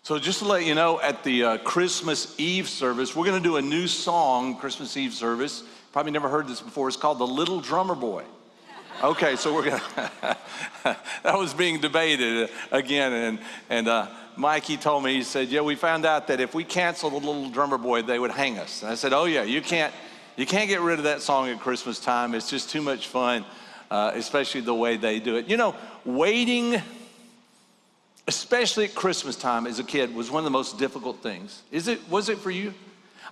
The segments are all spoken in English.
So just to let you know, at the Christmas Eve service, we're going to do a new song, Christmas Eve service. Probably never heard this before. It's called The Little Drummer Boy. Okay, so we're going to, that was being debated again. And Mikey told me, he said, yeah, we found out that if we cancel The Little Drummer Boy, they would hang us. And I said, oh yeah, you can't get rid of that song at Christmas time. It's just too much fun, especially the way they do it. You know, waiting, especially at Christmas time as a kid, was one of the most difficult things. Was it for you?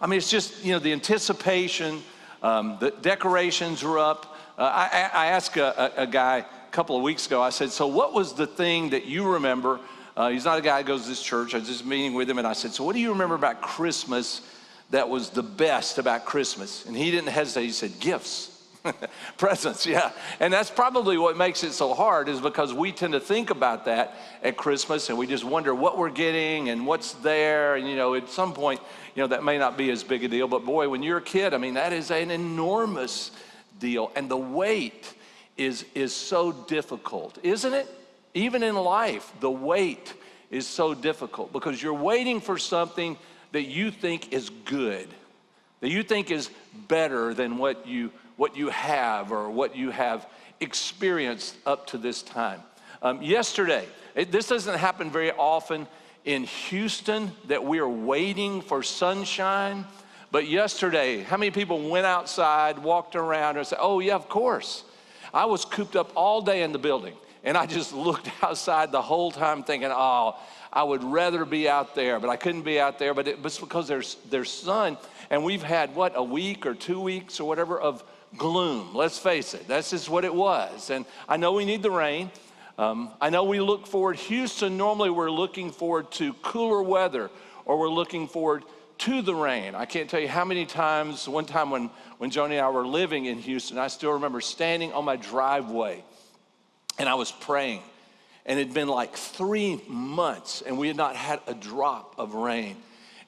I mean, it's just, you know, the anticipation, the decorations were up. I asked a guy a couple of weeks ago, I said, so what was the thing that you remember? He's not a guy who goes to this church. I was just meeting with him, and I said, so what do you remember about Christmas that was the best about Christmas? And he didn't hesitate. He said, gifts. Presents, yeah. And that's probably what makes it so hard, is because we tend to think about that at Christmas, and we just wonder what we're getting and what's there. And, you know, at some point, you know, that may not be as big a deal. But boy, when you're a kid, I mean, that is an enormous deal. And the wait is so difficult, isn't it? Even in life, the wait is so difficult because you're waiting for something that you think is good, that you think is better than what you have or what you have experienced up to this time. Yesterday, this doesn't happen very often in Houston, that we are waiting for sunshine. But yesterday, how many people went outside, walked around, and said, oh yeah, of course. I was cooped up all day in the building, and I just looked outside the whole time thinking, oh, I would rather be out there, but I couldn't be out there. But it was because there's sun, and we've had, what, a week or 2 weeks or whatever of gloom. Let's face it, that's just what it was. And I know we need the rain. I know we look forward, Houston, normally we're looking forward to cooler weather, or we're looking forward to the rain. I can't tell you how many times, one time when Joni and I were living in Houston, I still remember standing on my driveway and I was praying, and it'd been like 3 months and we had not had a drop of rain.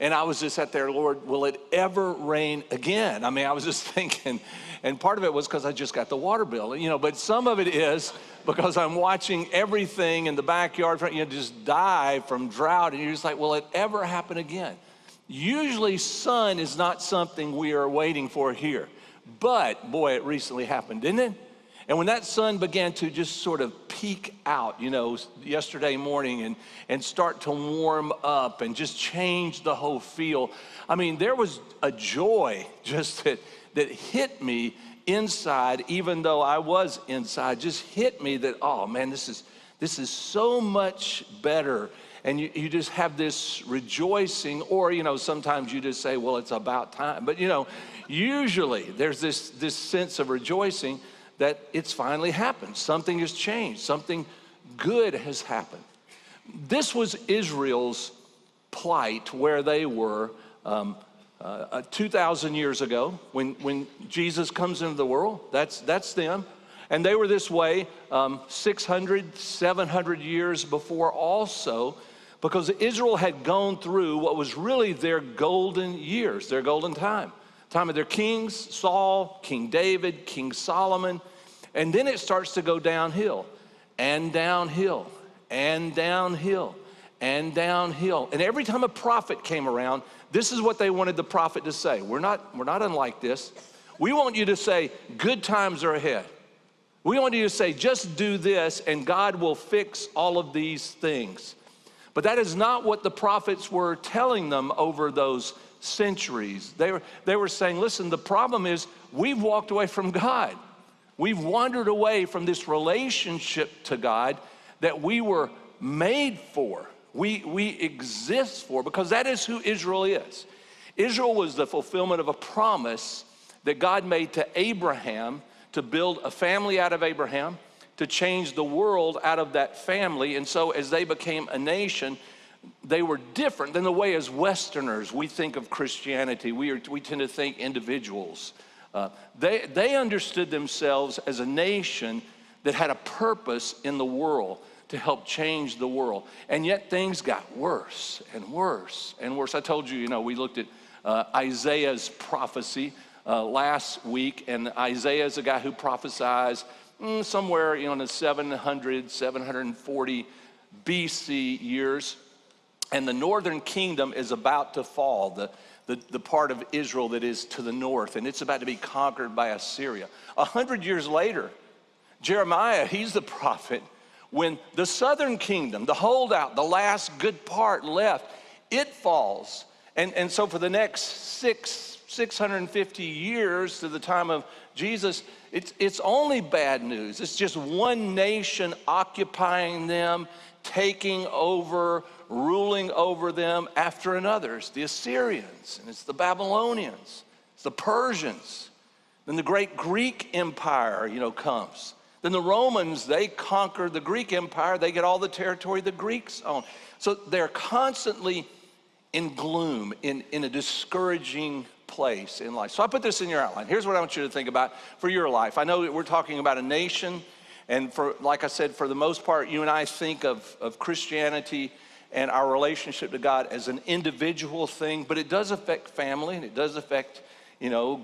And I was just out there, Lord, will it ever rain again? I mean, I was just thinking, and part of it was because I just got the water bill, you know, but some of it is because I'm watching everything in the backyard, you know, just die from drought, and you're just like, will it ever happen again? Usually sun is not something we are waiting for here, but boy, it recently happened, didn't it? And when that sun began to just sort of peek out, you know, yesterday morning and start to warm up and just change the whole feel, I mean, there was a joy just that hit me inside, even though I was inside, just hit me that, oh man, this is so much better. And you just have this rejoicing, or, you know, sometimes you just say, well, it's about time. But, you know, usually there's this sense of rejoicing that it's finally happened. Something has changed. Something good has happened. This was Israel's plight where they were 2,000 years ago when Jesus comes into the world. That's them. And they were this way 600, 700 years before also, because Israel had gone through what was really their golden years, their golden time of their kings, Saul, King David, King Solomon. And then it starts to go downhill and downhill and downhill and downhill. And every time a prophet came around, this is what they wanted the prophet to say. We're not unlike this. We want you to say, good times are ahead. We want you to say, just do this and God will fix all of these things. But that is not what the prophets were telling them over those centuries. They were saying, listen, the problem is we've walked away from God. We've wandered away from this relationship to God that we were made for. We exist for, because that is who Israel is. Israel was the fulfillment of a promise that God made to Abraham to build a family out of Abraham, to change the world out of that family. And so as they became a nation, they were different than the way as Westerners we think of Christianity. We tend to think individuals. They understood themselves as a nation that had a purpose in the world to help change the world. And yet things got worse and worse and worse. I told you, you know, we looked at Isaiah's prophecy last week, and Isaiah is a guy who prophesies somewhere, you know, in the 700, 740 BC years. and the northern kingdom is about to fall, the part of Israel that is to the north, and it's about to be conquered by Assyria. 100 years later, Jeremiah, he's the prophet, when the southern kingdom, the holdout, the last good part left, it falls. And so for the next 650 years to the time of Jesus, it's only bad news. It's just one nation occupying them, taking over, ruling over them after another. It's the Assyrians, and it's the Babylonians, it's the Persians. Then the great Greek Empire, comes. Then the Romans, they conquer the Greek Empire. They get all the territory the Greeks own. So they're constantly in gloom, in a discouraging place in life. So I put this in your outline. Here's what I want you to think about for your life. I know that we're talking about a nation, and like I said, for the most part, you and I think of Christianity and our relationship to God as an individual thing, but it does affect family, and it does affect,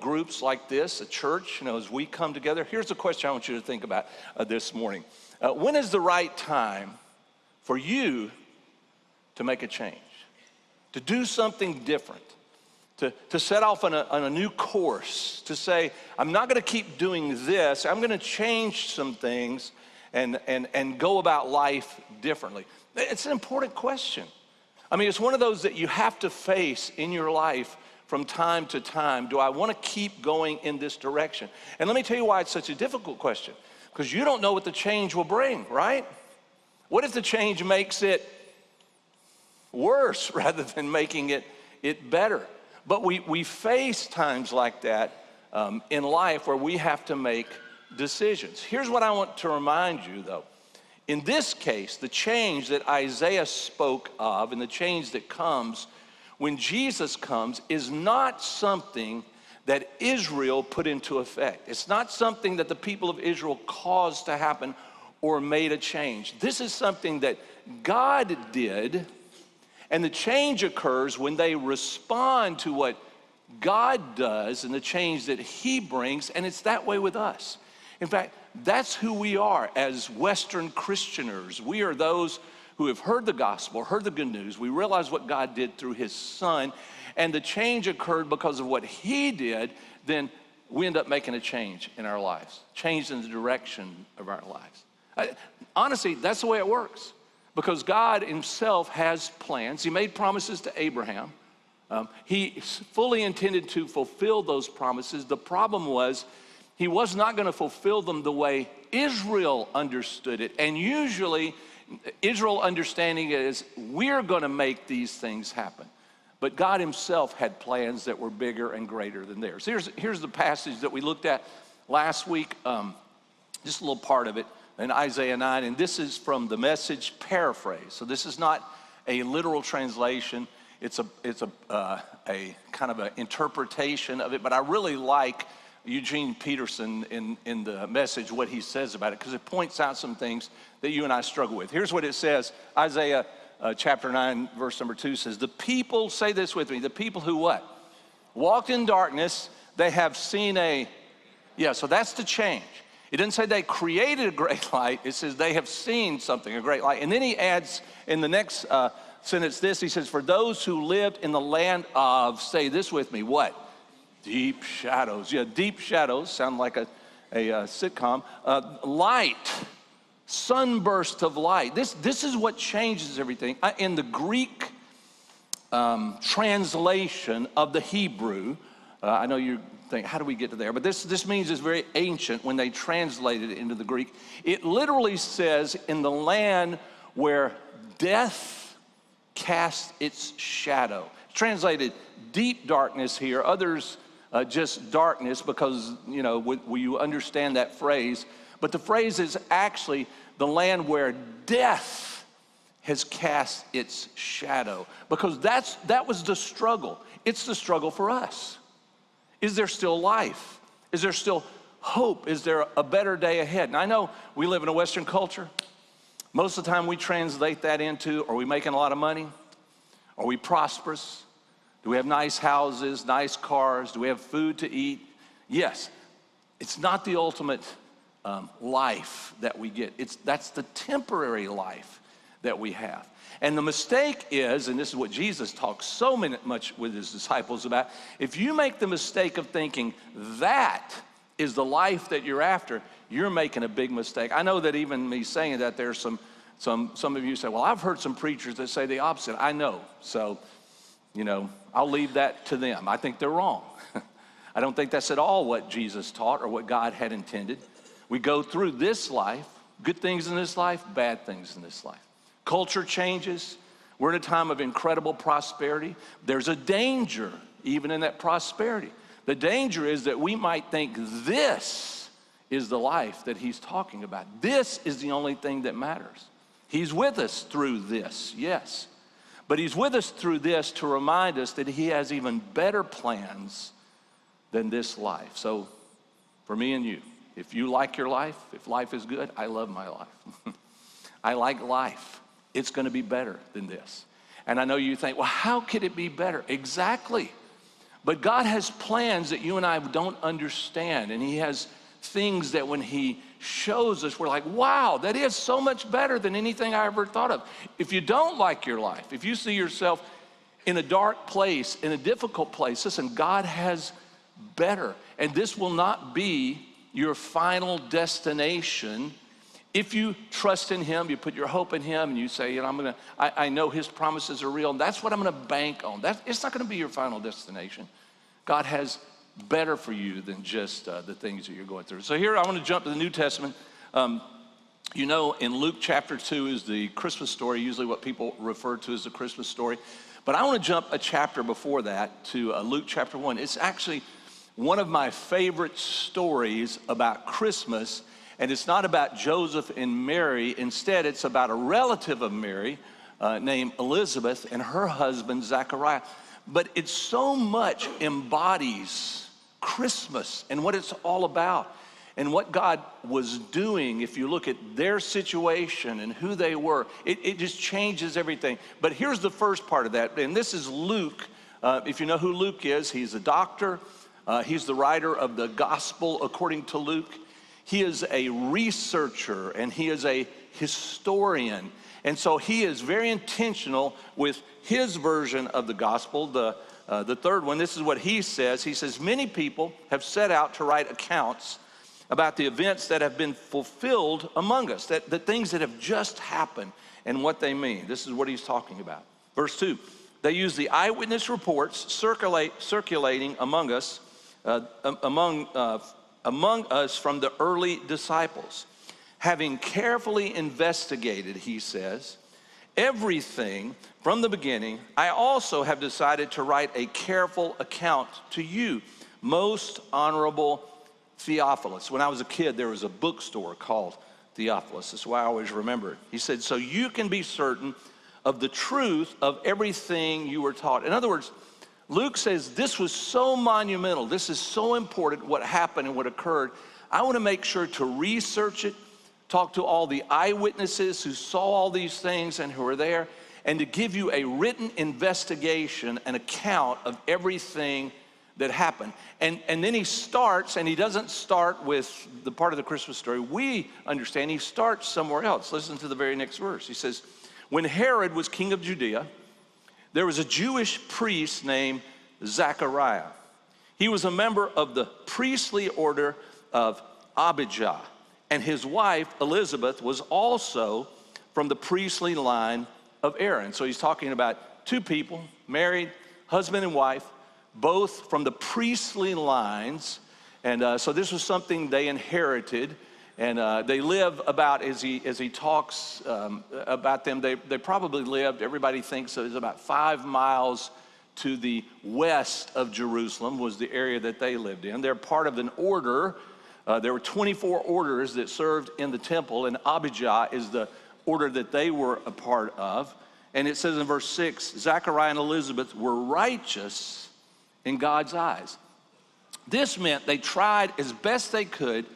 groups like this, a church, as we come together. Here's the question I want you to think about this morning. When is the right time for you to make a change, to do something different, to set off on a new course, to say, I'm not going to keep doing this, I'm going to change some things and go about life differently? It's an important question. I mean, it's one of those that you have to face in your life from time to time. Do I want to keep going in this direction? And let me tell you why it's such a difficult question. Because you don't know what the change will bring, right? What if the change makes it worse rather than making it better? But we face times like that in life where we have to make decisions. Here's what I want to remind you, though. In this case, the change that Isaiah spoke of and the change that comes when Jesus comes is not something that Israel put into effect. It's not something that the people of Israel caused to happen or made a change. This is something that God did, and the change occurs when they respond to what God does and the change that He brings, and it's that way with us. In fact, that's who we are as Western Christianers. We are those who have heard the gospel, heard the good news. We realize what God did through His Son, and the change occurred because of what He did. Then we end up making a change in our lives, change in the direction of our lives. Honestly, that's the way it works, because God Himself has plans. He made promises to Abraham. He fully intended to fulfill those promises. The problem was He was not going to fulfill them the way Israel understood it. And usually, Israel understanding it is, we're going to make these things happen. But God Himself had plans that were bigger and greater than theirs. Here's the passage that we looked at last week, just a little part of it in Isaiah 9. And this is from the Message paraphrase. So this is not a literal translation. It's a kind of an interpretation of it. But I really like Eugene Peterson in the Message, what he says about it, because it points out some things that you and I struggle with. Here's what it says. Isaiah chapter 9, verse number 2 says, the people, say this with me, the people who what? Walked in darkness, they have seen so that's the change. It doesn't say they created a great light. It says they have seen something, a great light. And then he adds in the next sentence this, he says, for those who lived in the land of, say this with me, what? Deep shadows. Yeah, deep shadows sound like a sitcom. Light, sunburst of light. This is what changes everything. In the Greek translation of the Hebrew, I know you think, how do we get to there? But this means it's very ancient when they translated it into the Greek. It literally says, in the land where death casts its shadow. Translated deep darkness here. Others just darkness, because, you understand that phrase. But the phrase is actually the land where death has cast its shadow, because that was the struggle. It's the struggle for us. Is there still life? Is there still hope? Is there a better day ahead? And I know we live in a Western culture. Most of the time we translate that into, are we making a lot of money? Are we prosperous? Do we have nice houses, nice cars? Do we have food to eat? Yes. It's not the ultimate life that we get. That's the temporary life that we have. And the mistake is, and this is what Jesus talks so much with his disciples about, if you make the mistake of thinking that is the life that you're after, you're making a big mistake. I know that even me saying that, there's some of you say, well, I've heard some preachers that say the opposite. I know, so, I'll leave that to them. I think they're wrong. I don't think that's at all what Jesus taught or what God had intended. We go through this life, good things in this life, bad things in this life. Culture changes. We're in a time of incredible prosperity. There's a danger even in that prosperity. The danger is that we might think this is the life that he's talking about. This is the only thing that matters. He's with us through this, yes. But he's with us through this to remind us that he has even better plans than this life. So for me and you, if you like your life, if life is good, I love my life. I like life. It's going to be better than this. And I know you think, well, how could it be better? Exactly. But God has plans that you and I don't understand. And he has things that when he shows us, we're like, wow, that is so much better than anything I ever thought of. If you don't like your life, if you see yourself in a dark place, in a difficult place, listen, God has better. And this will not be your final destination. If you trust in him, you put your hope in him, and you say, I know his promises are real, and that's what I'm gonna bank on. It's not gonna be your final destination. God has better for you than just the things that you're going through. So here I want to jump to the New Testament. In Luke chapter 2 is the Christmas story, usually what people refer to as the Christmas story. But I want to jump a chapter before that to Luke chapter 1. It's actually one of my favorite stories about Christmas. And it's not about Joseph and Mary. Instead, it's about a relative of Mary named Elizabeth and her husband, Zachariah. But it so much embodies Christmas and what it's all about and what God was doing. If you look at their situation and who they were, it just changes everything. But here's the first part of that, and this is Luke. If you know who Luke is, he's a doctor. He's the writer of the gospel according to Luke. He is a researcher and he is a historian. And so he is very intentional with his version of the gospel, the third one. This is what he says. He says, many people have set out to write accounts about the events that have been fulfilled among us, that the things that have just happened and what they mean. This is what he's talking about. Verse 2, they use the eyewitness reports circulating among us, among us from the early disciples. Having carefully investigated, he says, everything from the beginning, I also have decided to write a careful account to you, most honorable Theophilus. When I was a kid, there was a bookstore called Theophilus. That's why I always remember it. He said, so you can be certain of the truth of everything you were taught. In other words, Luke says this was so monumental, this is so important what happened and what occurred. I want to make sure to research it, talk to all the eyewitnesses who saw all these things and who were there, and to give you a written investigation, an account of everything that happened. And then he starts, and he doesn't start with the part of the Christmas story we understand. He starts somewhere else. Listen to the very next verse. He says, when Herod was king of Judea, there was a Jewish priest named Zachariah. He was a member of the priestly order of Abijah, and his wife Elizabeth was also from the priestly line of Aaron. So he's talking about two people, married, husband and wife, both from the priestly lines. And so this was something they inherited. And they live about, as he talks about them, they probably lived, everybody thinks it was about 5 miles to the west of Jerusalem was the area that they lived in. They're part of an order. There were 24 orders that served in the temple, and Abijah is the order that they were a part of. And it says in verse 6, Zachariah and Elizabeth were righteous in God's eyes. This meant they tried as best they could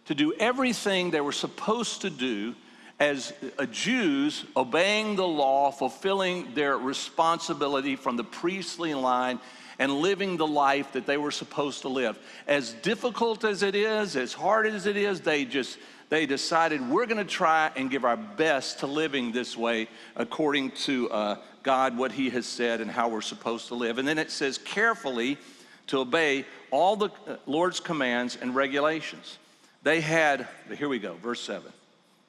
to do everything they were supposed to do as Jews, obeying the law, fulfilling their responsibility from the priestly line, and living the life that they were supposed to live. As difficult as it is, as hard as it is, they decided we're going to try and give our best to living this way according to God, what he has said and how we're supposed to live. And then it says carefully to obey all the Lord's commands and regulations. They had, here we go, verse 7.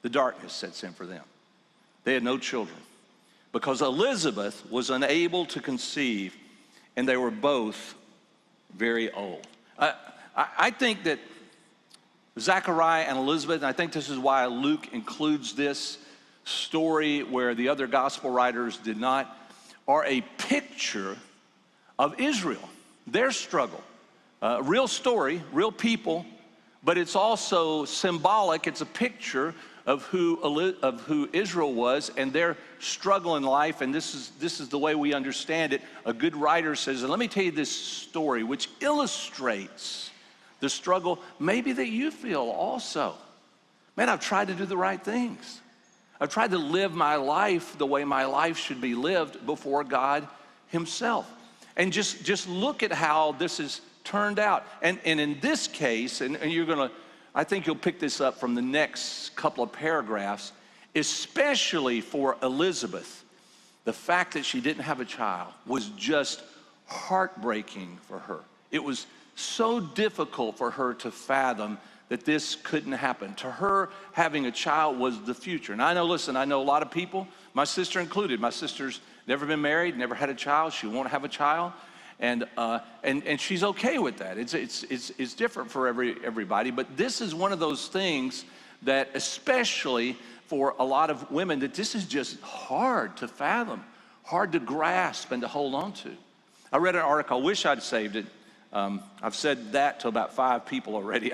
The darkness sets in for them. They had no children because Elizabeth was unable to conceive, and they were both very old. I think that Zechariah and Elizabeth, and I think this is why Luke includes this story where the other gospel writers did not, are a picture of Israel, their struggle. Real story, real people, but it's also symbolic. It's a picture of who Israel was and their struggle in life, and this is the way we understand it. A good writer says, and let me tell you this story which illustrates the struggle maybe that you feel also. Man, I've tried to do the right things. I've tried to live my life the way my life should be lived before God himself. And just look at how this has turned out. And in this case, and you're gonna, I think you'll pick this up from the next couple of paragraphs, especially for Elizabeth, the fact that she didn't have a child was just heartbreaking for her. It was so difficult for her to fathom that this couldn't happen. To her, having a child was the future. And I know, listen, I know a lot of people, my sister included. My sister's never been married, never had a child. She won't have a child. And she's okay with that. It's different for everybody. But this is one of those things that, especially for a lot of women, that this is just hard to fathom, hard to grasp and to hold on to. I read an article, I wish I'd saved it. I've said that to about 5 people already.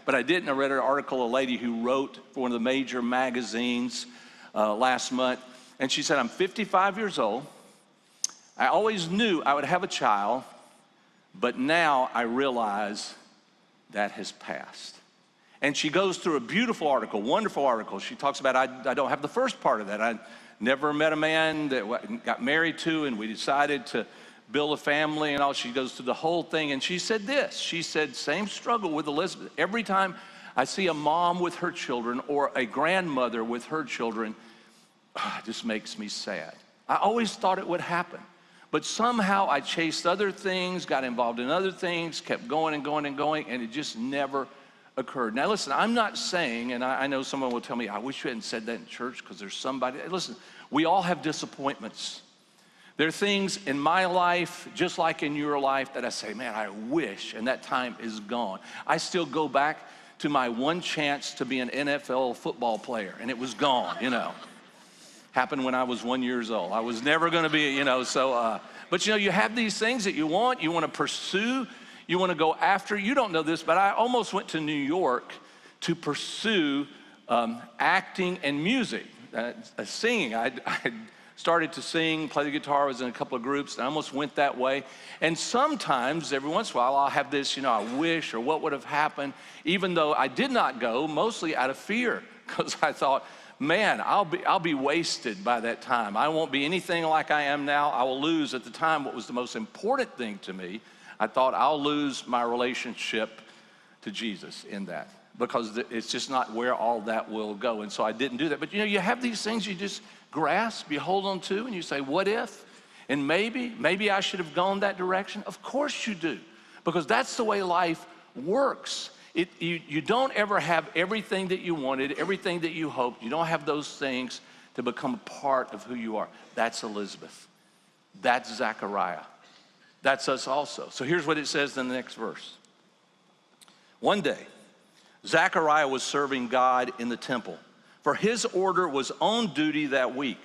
But I didn't. I read an article, a lady who wrote for one of the major magazines last month. And she said, I'm 55 years old. I always knew I would have a child, but now I realize that has passed. And she goes through a beautiful article, wonderful article. She talks about, I don't have the first part of that. I never met a man that got married to, and we decided to build a family and all. She goes through the whole thing, and she said this. She said, same struggle with Elizabeth. Every time I see a mom with her children or a grandmother with her children, it just makes me sad. I always thought it would happen. But somehow I chased other things, got involved in other things, kept going and going and going, and it just never occurred. Now listen, I'm not saying, and I know someone will tell me, I wish you hadn't said that in church because there's somebody. Listen, we all have disappointments. There are things in my life, just like in your life, that I say, man, I wish, and that time is gone. I still go back to my one chance to be an NFL football player, and it was gone, you know. Happened when I was 1 year old. I was never gonna be, you know, but you know, you have these things that you want to pursue, you wanna go after. You don't know this, but I almost went to New York to pursue acting and music, singing. I started to sing, play the guitar, I was in a couple of groups, and I almost went that way. And sometimes, every once in a while, I'll have this, you know, I wish, or what would have happened, even though I did not go, mostly out of fear, because I thought, man, I'll be wasted by that time. I won't be anything like I am now. I will lose, at the time, what was the most important thing to me. I thought I'll lose my relationship to Jesus in that, because it's just not where all that will go. And so I didn't do that. But you know, you have these things you just grasp, you hold on to, and you say, what if? And maybe I should have gone that direction. Of course you do, because that's the way life works. You don't ever have everything that you wanted, everything that you hoped. You don't have those things to become a part of who you are. That's Elizabeth. That's Zechariah. That's us also. So here's what it says in the next verse. One day, Zechariah was serving God in the temple, for his order was on duty that week.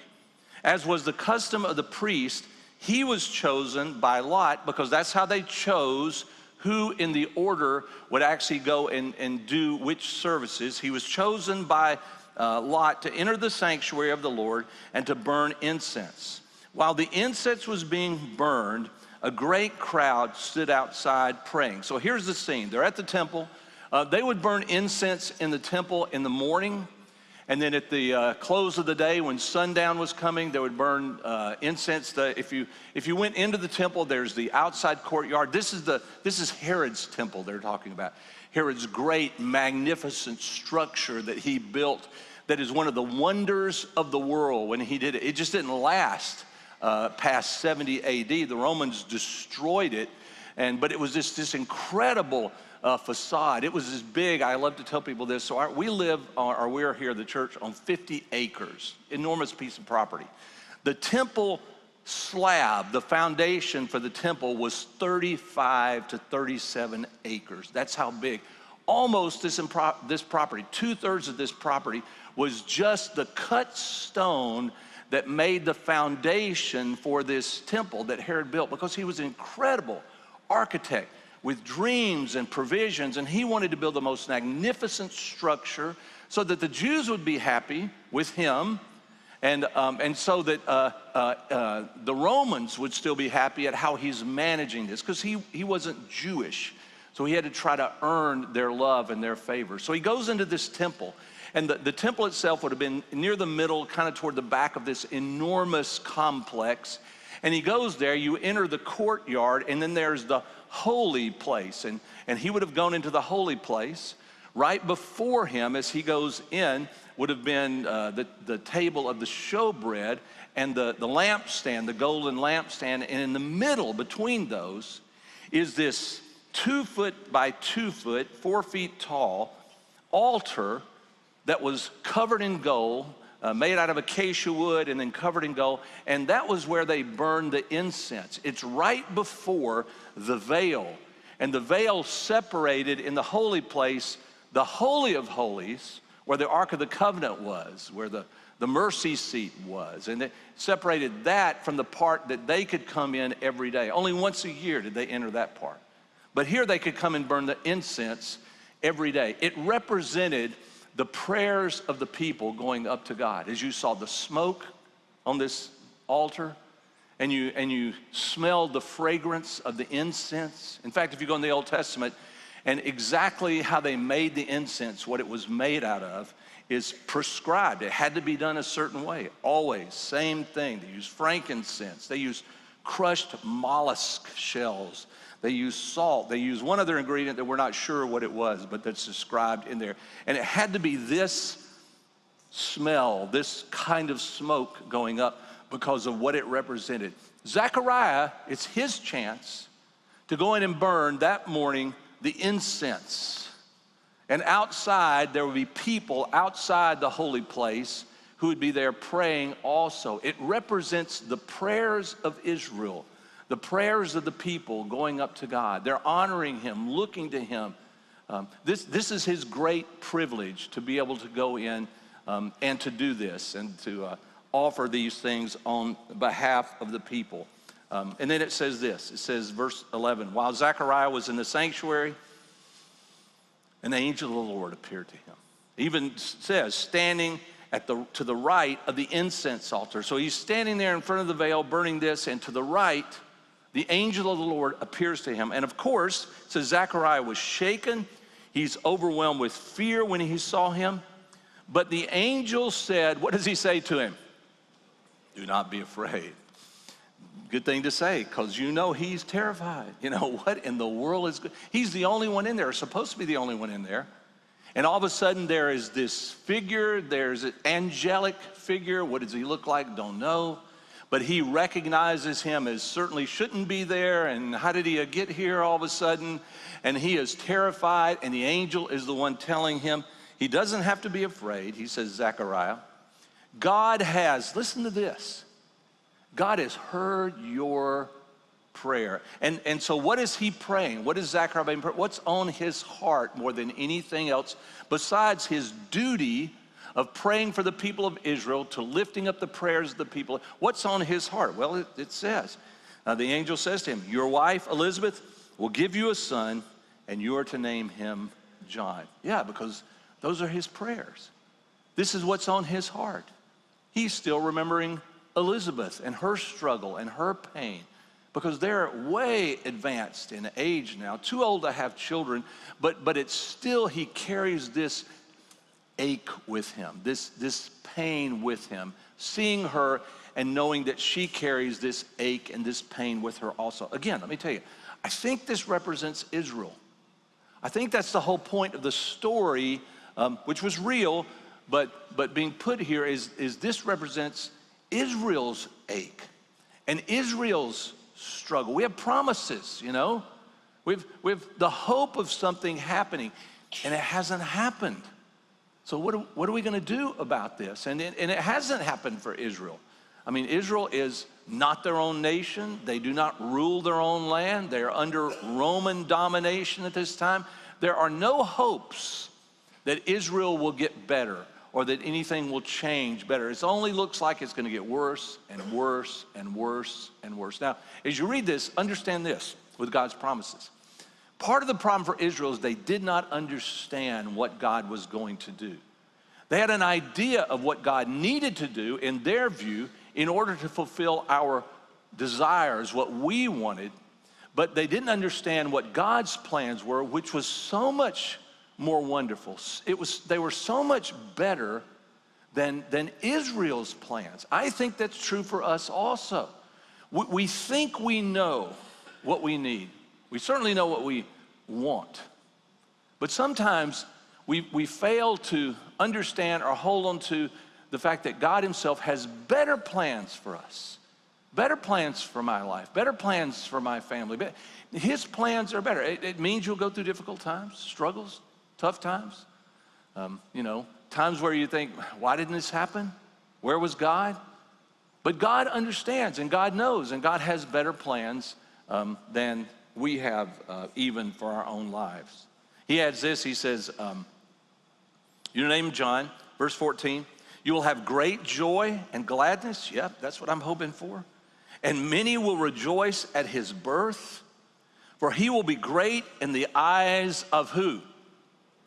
As was the custom of the priest, he was chosen by lot, because that's how they chose who in the order would actually go and do which services. He was chosen by Lot to enter the sanctuary of the Lord and to burn incense. While the incense was being burned, a great crowd stood outside praying. So here's the scene. They're at the temple. They would burn incense in the temple in the morning, And then at the close of the day, when sundown was coming, they would burn incense. If you went into the temple, there's the outside courtyard. This is Herod's temple they're talking about. Herod's great, magnificent structure that he built that is one of the wonders of the world when he did it. It just didn't last past 70 AD. The Romans destroyed it, but it was this incredible facade. It was this big. I love to tell people this. So we are here at the church on 50 acres, enormous piece of property. The temple slab, the foundation for the temple was 35 to 37 acres. That's how big. Almost this property, 2/3 of this property was just the cut stone that made the foundation for this temple that Herod built, because he was an incredible architect with dreams and provisions, and he wanted to build the most magnificent structure so that the Jews would be happy with him, and so that the Romans would still be happy at how he's managing this, because he wasn't Jewish, so he had to try to earn their love and their favor. So he goes into this temple, and the temple itself would have been near the middle, kind of toward the back of this enormous complex. And he goes there, you enter the courtyard, and then there's the holy place. And he would have gone into the holy place. Right before him, as he goes in, would have been the table of the showbread and the lampstand, the golden lampstand. And in the middle, between those, is this 2 foot by 2 foot, 4 feet tall altar that was covered in gold, made out of acacia wood and then covered in gold, and that was where they burned the incense. It's right before the veil, and the veil separated in the holy place the Holy of Holies, where the Ark of the Covenant was, where the mercy seat was, and it separated that from the part that they could come in every day. Only once a year did they enter that part, but here they could come and burn the incense every day. It represented the prayers of the people going up to God. As you saw the smoke on this altar, and you smelled the fragrance of the incense. In fact, if you go in the Old Testament, and exactly how they made the incense, what it was made out of, is prescribed. It had to be done a certain way, always, same thing. They used frankincense, they used crushed mollusk shells, they use salt. They use one other ingredient that we're not sure what it was, but that's described in there. And it had to be this smell, this kind of smoke going up because of what it represented. Zechariah, it's his chance to go in and burn that morning the incense. And outside, there would be people outside the holy place who would be there praying also. It represents the prayers of Israel, the prayers of the people going up to God. They're honoring him, looking to him. This is his great privilege to be able to go in and to do this and to offer these things on behalf of the people. And then it says this, it says verse 11, while Zechariah was in the sanctuary, an angel of the Lord appeared to him. It even says, standing to the right of the incense altar. So he's standing there in front of the veil, burning this, and to the right, the angel of the Lord appears to him. And of course, it says Zechariah was shaken. He's overwhelmed with fear when he saw him. But the angel said, what does he say to him? Do not be afraid. Good thing to say, because you know he's terrified. You know, what in the world is good? He's the only one in there, or supposed to be the only one in there. And all of a sudden there is this figure, there's an angelic figure. What does he look like? Don't know. But he recognizes him as certainly shouldn't be there. And how did he get here all of a sudden? And he is terrified, and the angel is the one telling him he doesn't have to be afraid. He says, Zechariah, God has, listen to this, God has heard your prayer. And so what is he praying? What is Zechariah praying? What's on his heart more than anything else besides his duty of praying for the people of Israel, to lifting up the prayers of the people? What's on his heart? Well, it says, the angel says to him, your wife Elizabeth will give you a son, and you are to name him John. Yeah, because those are his prayers. This is what's on his heart. He's still remembering Elizabeth and her struggle and her pain, because they're way advanced in age now, too old to have children, but it's still, he carries this ache with him, this pain with him, seeing her and knowing that she carries this ache and this pain with her also. Again, let me tell you, I think this represents Israel. I think that's the whole point of the story, which was real, but being put here is this represents Israel's ache and Israel's struggle. We have promises, you know. We've the hope of something happening, and it hasn't happened. So what are we going to do about this? And it hasn't happened for Israel. I mean, Israel is not their own nation. They do not rule their own land. They are under Roman domination at this time. There are no hopes that Israel will get better or that anything will change better. It only looks like it's going to get worse and worse and worse and worse. Now, as you read this, understand this with God's promises. Part of the problem for Israel is they did not understand what God was going to do. They had an idea of what God needed to do in their view in order to fulfill our desires, what we wanted, but they didn't understand what God's plans were, which was so much more wonderful. They were so much better than Israel's plans. I think that's true for us also. We think we know what we need. We certainly know what we want. But sometimes we fail to understand or hold on to the fact that God himself has better plans for us, better plans for my life, better plans for my family. His plans are better. It means you'll go through difficult times, struggles, tough times, you know, times where you think, why didn't this happen? Where was God? But God understands and God knows and God has better plans than we have even for our own lives. He adds this, he says, your name John, verse 14, you will have great joy and gladness. Yep, that's what I'm hoping for. And many will rejoice at his birth, for he will be great in the eyes of who?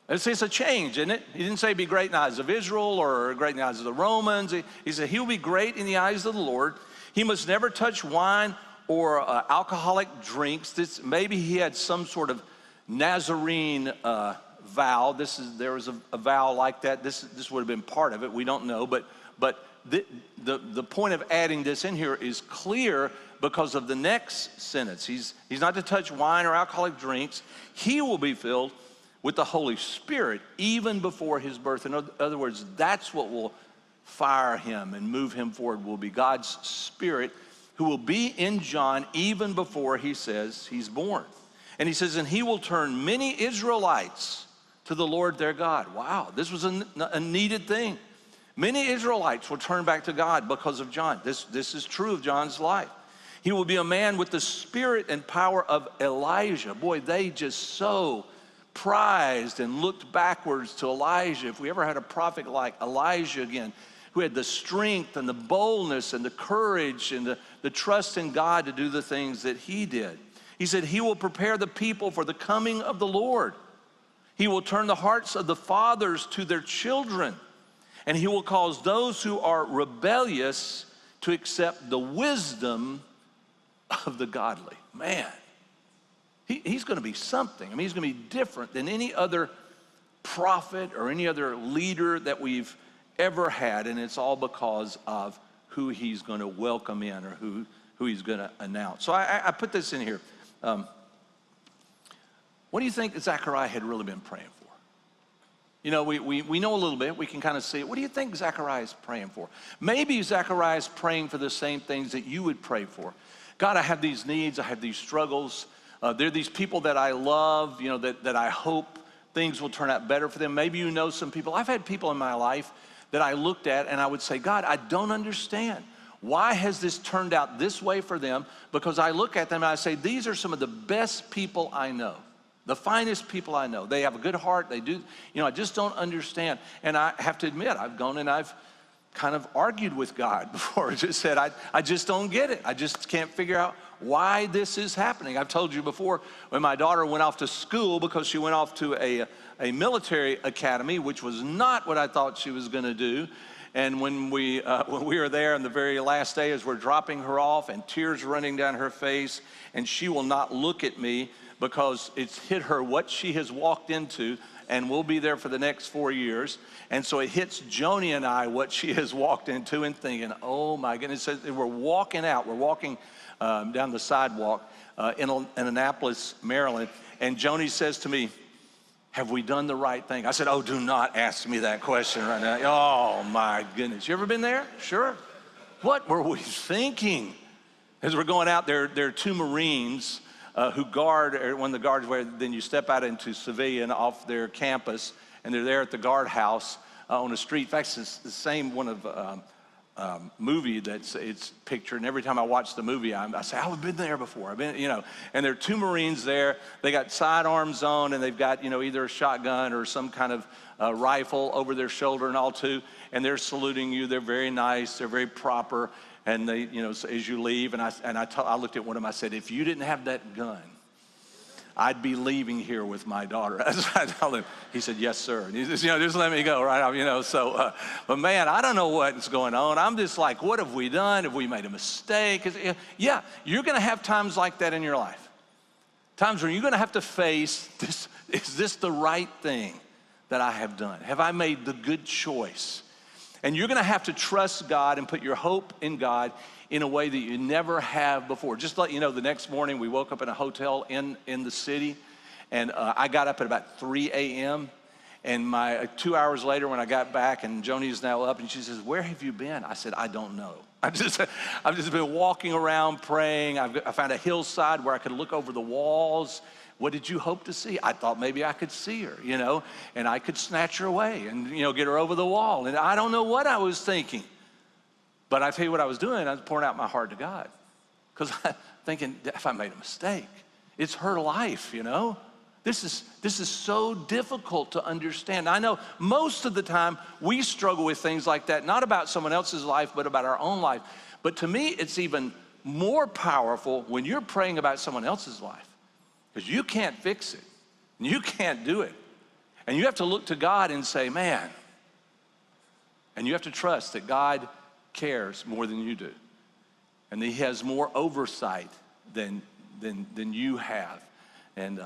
It's a change, isn't it? He didn't say be great in the eyes of Israel or great in the eyes of the Romans. He said he will be great in the eyes of the Lord. He must never touch wine or alcoholic drinks. Maybe he had some sort of Nazarene vow. There was a vow like that. This would have been part of it. We don't know, but the point of adding this in here is clear because of the next sentence. He's not to touch wine or alcoholic drinks. He will be filled with the Holy Spirit even before his birth. In other words, that's what will fire him and move him forward, will be God's Spirit who will be in John even before he says he's born. And he says, and he will turn many Israelites to the Lord their God. Wow, this was a needed thing. Many Israelites will turn back to God because of John. This is true of John's life. He will be a man with the spirit and power of Elijah. Boy, they just so prized and looked backwards to Elijah. If we ever had a prophet like Elijah again, who had the strength and the boldness and the courage and the trust in God to do the things that he did. He said he will prepare the people for the coming of the Lord. He will turn the hearts of the fathers to their children, and he will cause those who are rebellious to accept the wisdom of the godly. Man, he's going to be something. I mean, he's going to be different than any other prophet or any other leader that we've ever had, and it's all because of who he's going to welcome in or who he's going to announce. So I put this in here. What do you think Zechariah had really been praying for? You know, we know a little bit. We can kind of see it. What do you think Zechariah is praying for? Maybe Zechariah is praying for the same things that you would pray for. God, I have these needs. I have these struggles. There are these people that I love, you know, that I hope things will turn out better for them. Maybe you know some people. I've had people in my life that I looked at and I would say, God, I don't understand. Why has this turned out this way for them? Because I look at them and I say, these are some of the best people I know. The finest people I know. They have a good heart. They do, you know, I just don't understand. And I have to admit, I've gone and I've kind of argued with God before. I just said, I just don't get it. I just can't figure out why this is happening. I've told you before, when my daughter went off to school because she went off to a military academy, which was not what I thought she was going to do. And when we were there on the very last day, as we're dropping her off and tears running down her face, and she will not look at me because it's hit her what she has walked into, and we'll be there for the next 4 years. And so it hits Joni and I what she has walked into, and thinking, oh my goodness. So we're walking out, we're walking down the sidewalk in Annapolis, Maryland, and Joni says to me, have we done the right thing? I said, oh, do not ask me that question right now. Oh my goodness. You ever been there? Sure. What were we thinking? As we're going out, there are 2 Marines who guard, or one of the guards where then you step out into civilian off their campus, and they're there at the guardhouse on a street. In fact, it's the same one of movie it's pictured, and every time I watch the movie, I say, I've been there before. I've been, and there are 2 Marines there. They got sidearms on, and they've got, either a shotgun or some kind of rifle over their shoulder and all too, and they're saluting you. They're very nice. They're very proper, and they, as you leave, and I looked at one of them. I said, if you didn't have that gun, I'd be leaving here with my daughter. That's what I told him. He said, yes, sir. And he says, just let me go, right? But man, I don't know what's going on. I'm just like, what have we done? Have we made a mistake? Yeah, you're going to have times like that in your life. Times when you're going to have to face this. Is this the right thing that I have done? Have I made the good choice? And you're going to have to trust God and put your hope in God in a way that you never have before. Just to let you know, the next morning we woke up in a hotel in the city, and I got up at about 3 a.m. And 2 hours later when I got back, and Joni's now up, and she says, where have you been? I said, I don't know. I've just been walking around praying. I found a hillside where I could look over the walls. What did you hope to see? I thought maybe I could see her, and I could snatch her away and, get her over the wall. And I don't know what I was thinking. But I tell you what I was doing, I was pouring out my heart to God. Because I'm thinking, if I made a mistake, it's her life, This is so difficult to understand. I know most of the time we struggle with things like that, not about someone else's life, but about our own life. But to me, it's even more powerful when you're praying about someone else's life. Because you can't fix it. And you can't do it. And you have to look to God and say, man. And you have to trust that God cares more than you do, and he has more oversight than you have, and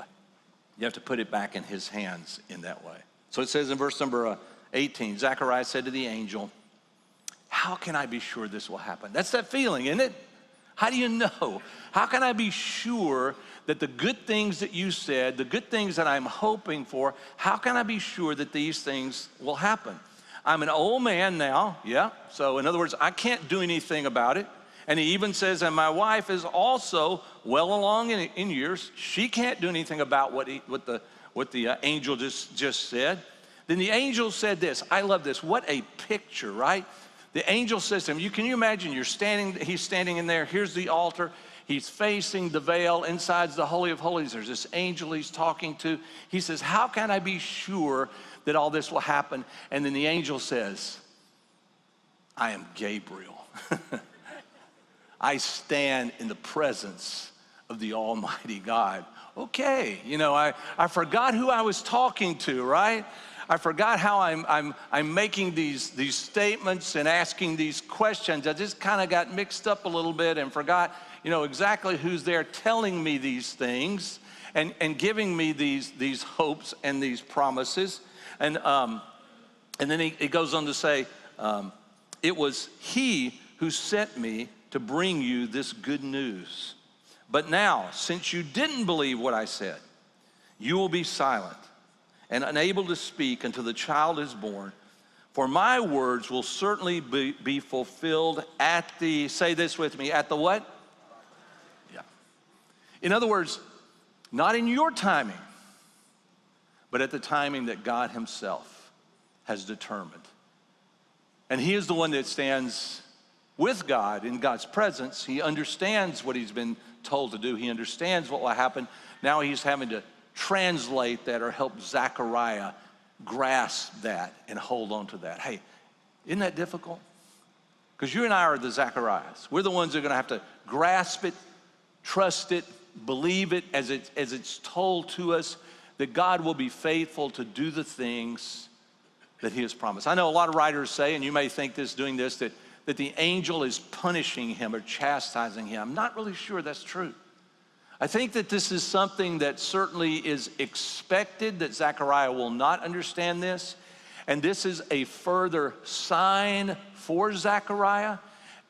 you have to put it back in his hands in that way. So it says in verse number 18, Zechariah said to the angel, how can I be sure this will happen? That's that feeling, isn't it? How do you know? How can I be sure that the good things that you said, the good things that I'm hoping for, how can I be sure that these things will happen? I'm an old man now, yeah. So in other words, I can't do anything about it. And he even says, and my wife is also well along in years. She can't do anything about what the angel just said. Then the angel said this. I love this. What a picture, right? The angel says to him, can you imagine he's standing in there. Here's the altar. He's facing the veil. Inside's the Holy of Holies. There's this angel he's talking to. He says, how can I be sure that all this will happen? And then the angel says, I am Gabriel. I stand in the presence of the Almighty God. Okay, I forgot who I was talking to, right? I forgot how I'm making these statements and asking these questions. I just kind of got mixed up a little bit and forgot, exactly who's there telling me these things and giving me these hopes and these promises. And then he goes on to say, it was he who sent me to bring you this good news. But now, since you didn't believe what I said, you will be silent and unable to speak until the child is born. For my words will certainly be fulfilled at the, say this with me, at the what? Yeah. In other words, not in your timing, but at the timing that God himself has determined. And he is the one that stands with God in God's presence. He understands what he's been told to do. He understands what will happen. Now he's having to translate that or help Zechariah grasp that and hold on to that. Hey, isn't that difficult? Because you and I are the Zechariahs. We're the ones that are going to have to grasp it, trust it, believe it as it's told to us, that God will be faithful to do the things that he has promised. I know a lot of writers say, and you may think this, doing this, that the angel is punishing him or chastising him. I'm not really sure that's true. I think that this is something that certainly is expected, that Zechariah will not understand this. And this is a further sign for Zechariah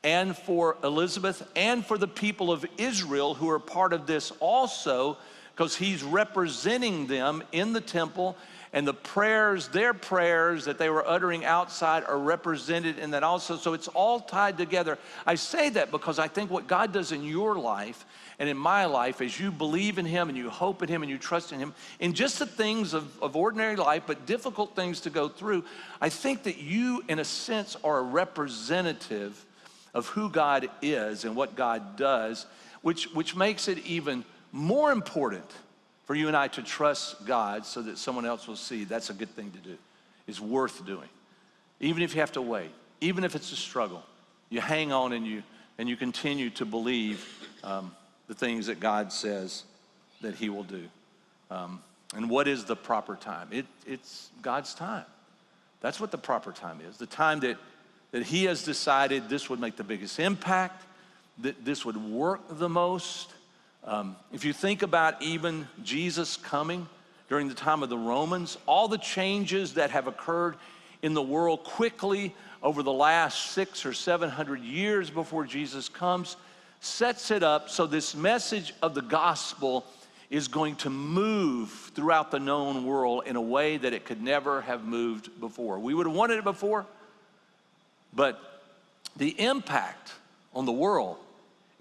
and for Elizabeth and for the people of Israel who are part of this also, because he's representing them in the temple, and the prayers, their prayers that they were uttering outside are represented in that also. So it's all tied together. I say that because I think what God does in your life and in my life, as you believe in him and you hope in him and you trust in him, in just the things of ordinary life, but difficult things to go through, I think that you, in a sense, are a representative of who God is and what God does, which makes it even more important for you and I to trust God so that someone else will see that's a good thing to do. It's worth doing. Even if you have to wait, even if it's a struggle, you hang on and you continue to believe the things that God says that he will do. And what is the proper time? It's God's time. That's what the proper time is. The time that he has decided this would make the biggest impact, that this would work the most. If you think about even Jesus coming during the time of the Romans, all the changes that have occurred in the world quickly over the last 600 or 700 years before Jesus comes, sets it up so this message of the gospel is going to move throughout the known world in a way that it could never have moved before. We would have wanted it before, but the impact on the world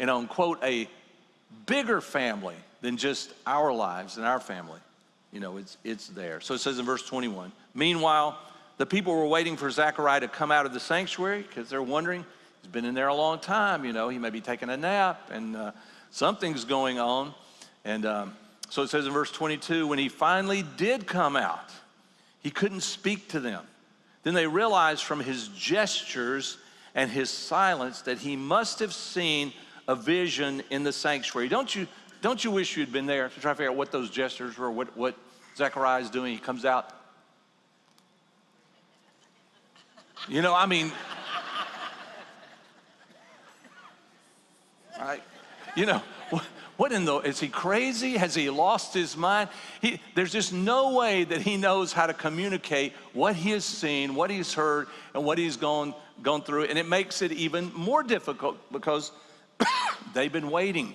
and on, quote, a bigger family than just our lives and our family, it's there. So it says in verse 21, meanwhile, the people were waiting for Zechariah to come out of the sanctuary because they're wondering, he's been in there a long time, he may be taking a nap and something's going on. And so it says in verse 22, when he finally did come out, he couldn't speak to them. Then they realized from his gestures and his silence that he must have seen a vision in the sanctuary. Don't you wish you'd been there to try to figure out what those gestures were, what Zechariah is doing? He comes out. What in the, is he crazy? Has he lost his mind? There's just no way that he knows how to communicate what he has seen, what he's heard, and what he's gone through. And it makes it even more difficult because they've been waiting.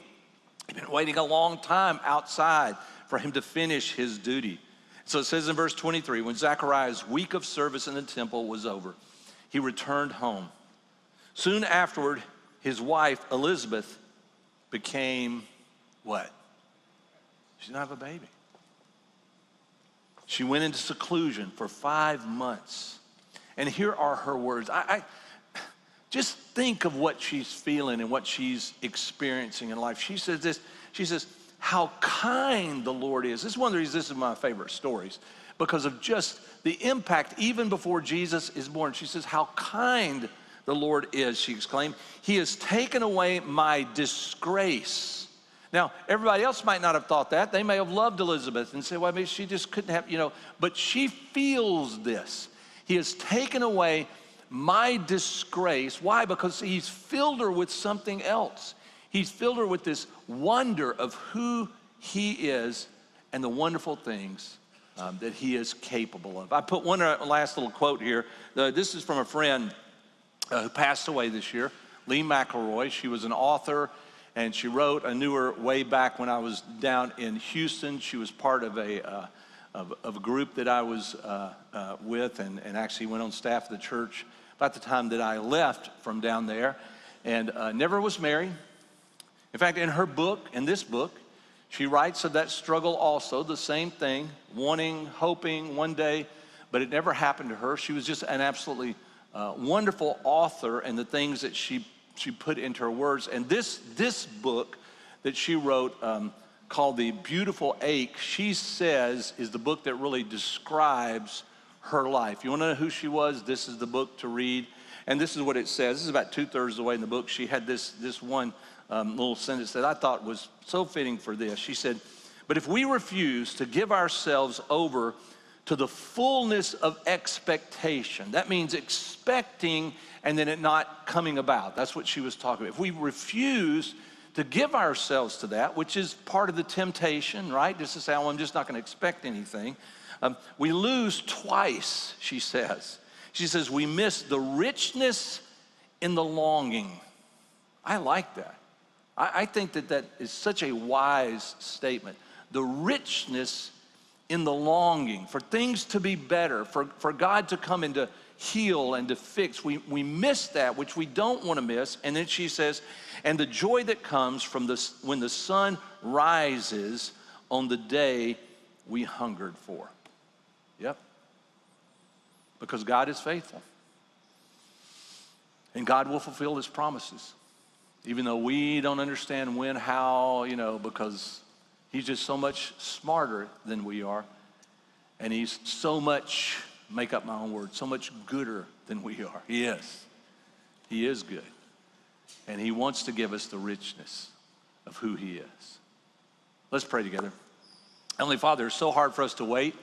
They've been waiting a long time outside for him to finish his duty. So it says in verse 23, when Zechariah's week of service in the temple was over, he returned home. Soon afterward, his wife, Elizabeth, became what? She didn't have a baby. She went into seclusion for 5 months. And here are her words. I just think of what she's feeling and what she's experiencing in life. She says this, she says, how kind the Lord is. This is one of the reasons this is my favorite stories, because of just the impact even before Jesus is born. She says, how kind the Lord is, she exclaimed. He has taken away my disgrace. Now, everybody else might not have thought that. They may have loved Elizabeth and said, well, maybe she just couldn't have, but she feels this. He has taken away my disgrace. Why? Because he's filled her with something else. He's filled her with this wonder of who he is and the wonderful things that he is capable of. I put one last little quote here. This is from a friend who passed away this year, Lee McElroy. She was an author, and she wrote, I knew her way back when I was down in Houston. She was part of a group that I was with, and actually went on staff of the church about the time that I left from down there, and never was married. In fact, in her book, in this book, she writes of that struggle also, the same thing, wanting, hoping one day, but it never happened to her. She was just an absolutely wonderful author, and the things that she put into her words. And this book that she wrote called The Beautiful Ache, she says is the book that really describes her life. You want to know who she was? This is the book to read. And this is what it says. This is about 2/3 of the way in the book. She had this one little sentence that I thought was so fitting for this. She said, but if we refuse to give ourselves over to the fullness of expectation. That means expecting and then it not coming about. That's what she was talking about. If we refuse to give ourselves to that, which is part of the temptation, right? Just to say, oh, I'm just not going to expect anything. We lose twice, she says. She says, we miss the richness in the longing. I like that. I think that is such a wise statement. The richness in the longing for things to be better, for God to come and to heal and to fix. We miss that, which we don't want to miss. And then she says, and the joy that comes from this when the sun rises on the day we hungered for. Yep. Because God is faithful. And God will fulfill his promises. Even though we don't understand when, how, because he's just so much smarter than we are. And he's so much, make up my own word, so much gooder than we are. He is. He is good. And he wants to give us the richness of who he is. Let's pray together. Heavenly Father, it's so hard for us to wait.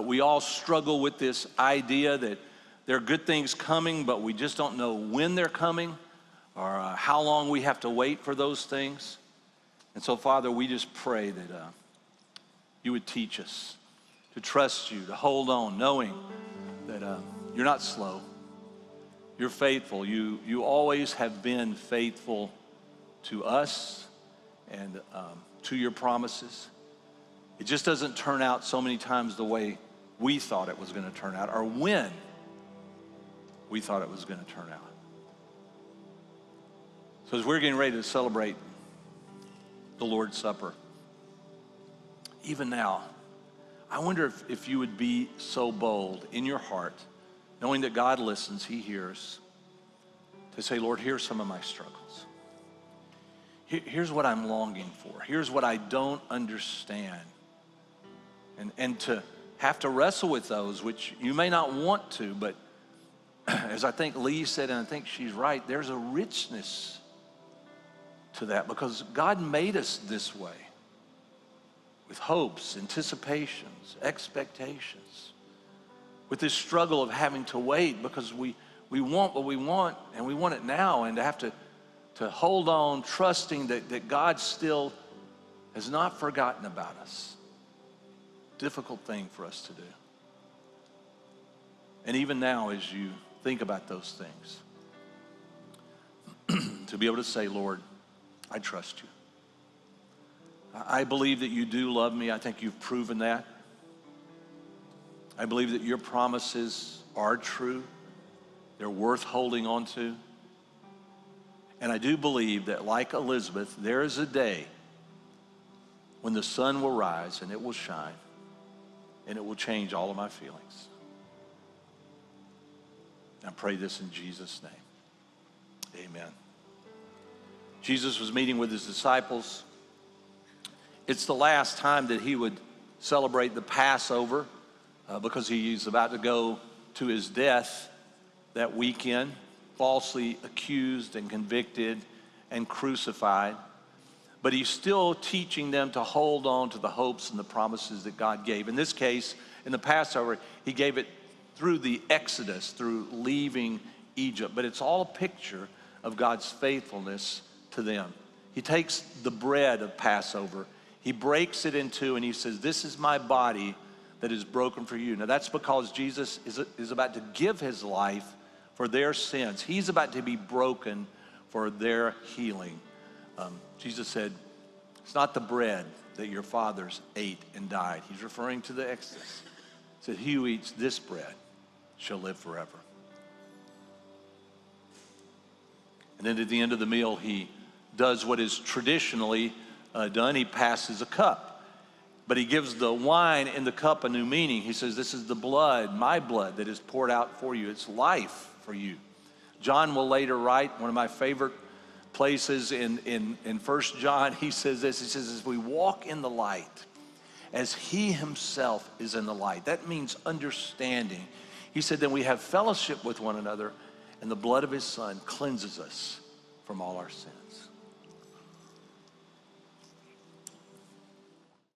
We all struggle with this idea that there are good things coming, but we just don't know when they're coming or how long we have to wait for those things. And so, Father, we just pray that you would teach us to trust you, to hold on, knowing that you're not slow. You're faithful. You always have been faithful to us and to your promises. It just doesn't turn out so many times the way we thought it was going to turn out or when we thought it was going to turn out. So as we're getting ready to celebrate the Lord's Supper, even now, I wonder if you would be so bold in your heart, knowing that God listens, he hears, to say, Lord, here's some of my struggles. Here's what I'm longing for. Here's what I don't understand. And to have to wrestle with those, which you may not want to, but as I think Lee said, and I think she's right, there's a richness to that because God made us this way with hopes, anticipations, expectations, with this struggle of having to wait because we want what we want and we want it now, and to have to hold on, trusting that God still has not forgotten about us. Difficult thing for us to do. And even now, as you think about those things, to be able to say, Lord, I trust you. I believe that you do love me. I think you've proven that. I believe that your promises are true. They're worth holding on to. And I do believe that, like Elizabeth, there is a day when the sun will rise and it will shine and it will change all of my feelings. I pray this in Jesus' name. Amen. Jesus was meeting with his disciples. It's the last time that he would celebrate the Passover because he's about to go to his death that weekend, falsely accused and convicted and crucified. But he's still teaching them to hold on to the hopes and the promises that God gave. In this case, in the Passover, he gave it through the Exodus, through leaving Egypt. But it's all a picture of God's faithfulness to them. He takes the bread of Passover, he breaks it in two, and he says, this is my body that is broken for you. Now that's because Jesus is about to give his life for their sins. He's about to be broken for their healing. Jesus said, it's not the bread that your fathers ate and died. He's referring to the Exodus. He said, he who eats this bread shall live forever. And then at the end of the meal, he does what is traditionally done. He passes a cup. But he gives the wine in the cup a new meaning. He says, this is the blood, my blood, that is poured out for you. It's life for you. John will later write, one of my favorite places in 1 John, he says this, he says, as we walk in the light, as he himself is in the light. That means understanding. He said, then we have fellowship with one another, and the blood of his son cleanses us from all our sins.